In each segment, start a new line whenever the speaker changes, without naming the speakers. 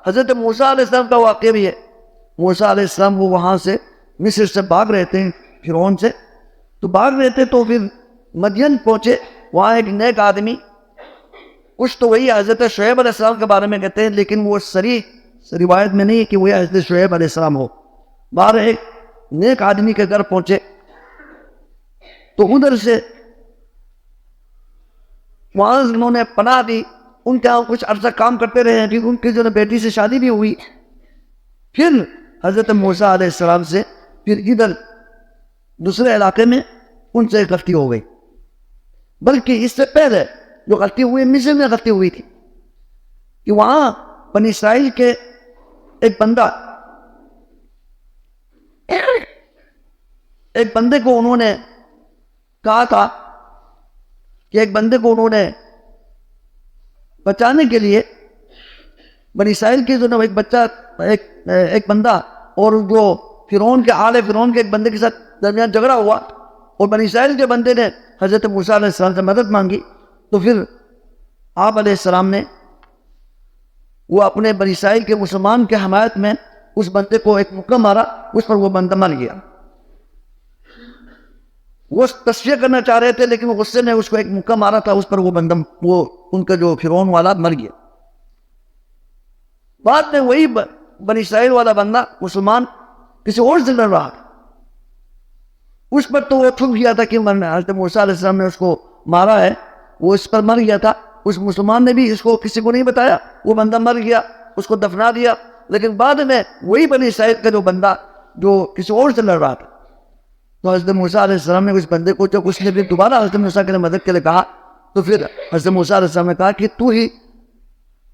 حضرت موسیٰ علیہ السلام کا واقعہ بھی ہے. موسیٰ علیہ السلام وہ وہاں سے مصر سے بھاگ رہے تھے فرعون سے، تو بھاگ رہے تھے تو پھر مدین پہنچے. وہاں ایک نیک آدمی، کچھ تو وہی حضرت شعیب علیہ السلام کے بارے میں کہتے ہیں لیکن وہ صریح روایت میں نہیں ہے کہ وہی حضرت شعیب علیہ السلام ہو. باہر ایک نیک آدمی کے گھر پہنچے تو ادھر سے وہاں انہوں نے پناہ دی. ان کے یہاں کچھ عرصہ کام کرتے رہے. پھر ان کی جو بیٹی سے شادی بھی ہوئی. پھر حضرت موسیٰ علیہ السلام سے پھر ادھر دوسرے علاقے میں ان سے غلطی ہو گئی. بلکہ اس سے پہلے جو غلطی ہوئی مصر میں غلطی ہوئی تھی کہ وہاں بنی اسرائیل کے ایک بندے کو انہوں نے کہا تھا کہ ایک بندے کو انہوں نے بچانے کے لیے بنی اسرائیل کے جو ایک بچہ ایک بندہ اور جو فرعون کے آل فرعون کے ایک بندے کے ساتھ درمیان جھگڑا ہوا اور بنی اسرائیل کے بندے نے حضرت موسیٰ علیہ السلام سے مدد مانگی. تو پھر آپ علیہ السلام نے وہ اپنے بنی اسرائیل کے مسلمان کے حمایت میں اس بندے کو ایک مکہ مارا. اس پر وہ بندہ مر گیا. وہ تصفیہ کرنا چاہ رہے تھے لیکن غصے نے اس کو ایک مکہ مارا تھا. اس پر وہ بندہ وہ ان کا جو فرعون والا مر گیا. بعد میں وہی بنی اسرائیل والا بندہ مسلمان کسی اور سے لڑ رہا تھا. اس پر تو وہ ٹھک گیا تھا کہ حضرت موسیٰ علیہ السلام نے اس کو مارا ہے. وہ اس پر مر گیا تھا. اس مسلمان نے بھی اس کو کسی کو نہیں بتایا. وہ بندہ مر گیا, اس کو دفنا دیا. لیکن بعد میں وہی بنی اسرائیل کا جو بندہ جو کسی اور سے لڑ رہا تھا, تو حضرت موسیٰ علیہ السلام نے اس بندے کو جب اس نے پھر دوبارہ حضرت موسیٰ کے لیے مدد کے لیے کہا تو پھر حضرت موسیٰ علیہ السلام نے کہا کہ تو ہی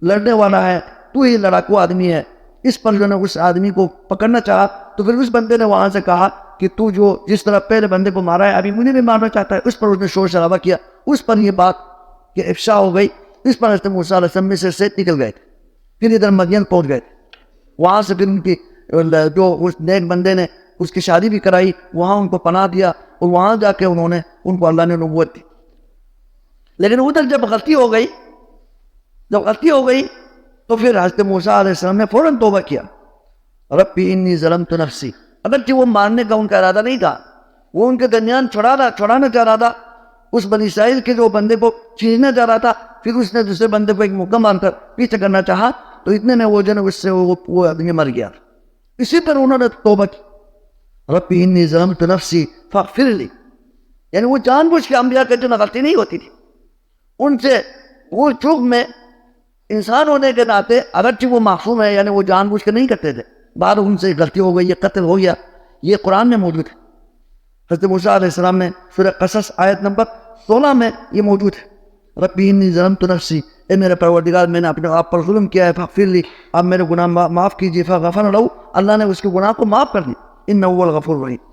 لڑنے والا ہے, تو ہی لڑاکو آدمی ہے. اس پر جو نے اس آدمی کو پکڑنا چاہا تو پھر اس بندے نے وہاں سے کہا کہ تو جو جس طرح پہلے بندے کو مارا ہے ابھی مجھے بھی مارنا چاہتا ہے. اس پر اس نے شور شرابہ کیا. اس پر یہ بات کہ افشا ہو گئی. اس پر حضرت موسیٰ علیہ السلام مصر سے نکل گئے تھے. پھر ادھر مدین پہنچ گئے تھے. وہاں سے پھر ان کی جو اس نیک بندے نے اس کی شادی بھی کرائی, وہاں ان کو پناہ دیا اور وہاں جا کے ان کو اللہ نے نبوت دی. لیکن ادھر جب غلطی ہو گئی تو پھر حضرت موسیٰ علیہ السلام نے فوراً توبہ کیا. ربی انی ظلمت نفسی. اگرچہ وہ مارنے کا ان کا ارادہ نہیں تھا, وہ ان کے درمیان چھڑانا چاہ رہا تھا. اس بنی اسرائیل کے جو بندے کو چھیننا چاہ رہا تھا, پھر اس نے دوسرے بندے کو ایک مکہ مار کر پیچھے کرنا چاہا تو اتنے میں وہ جو اس سے وہ آدمی مر گیا. اسی پر انہوں نے توبہ کی. ربی انی ظلمت نفسی فاغفر لی. یعنی وہ جان بوجھ کے انبیاء کے جو غلطی نہیں ہوتی تھی ان سے وہ چوک میں انسان ہونے کے ناطے اگرچہ وہ معصوم ہے, یعنی وہ جان بوجھ کے نہیں کرتے تھے, بعد ان سے غلطی ہو گئی, یہ قتل ہو گیا. یہ قرآن میں موجود ہے. حضرت موسیٰ علیہ السلام نے سورہ قصص آیت نمبر 16 میں یہ موجود ہے. ربی انی ظلمت نفسی, اے میرے پروردگار میں نے اپنے آپ پر ظلم کیا ہے, فاغفر لی, آپ میرے گناہ معاف کیجیے. فغفر لہ, اللہ نے اس کے گناہ کو معاف کر دی. انہ هو الغفور الرحیم.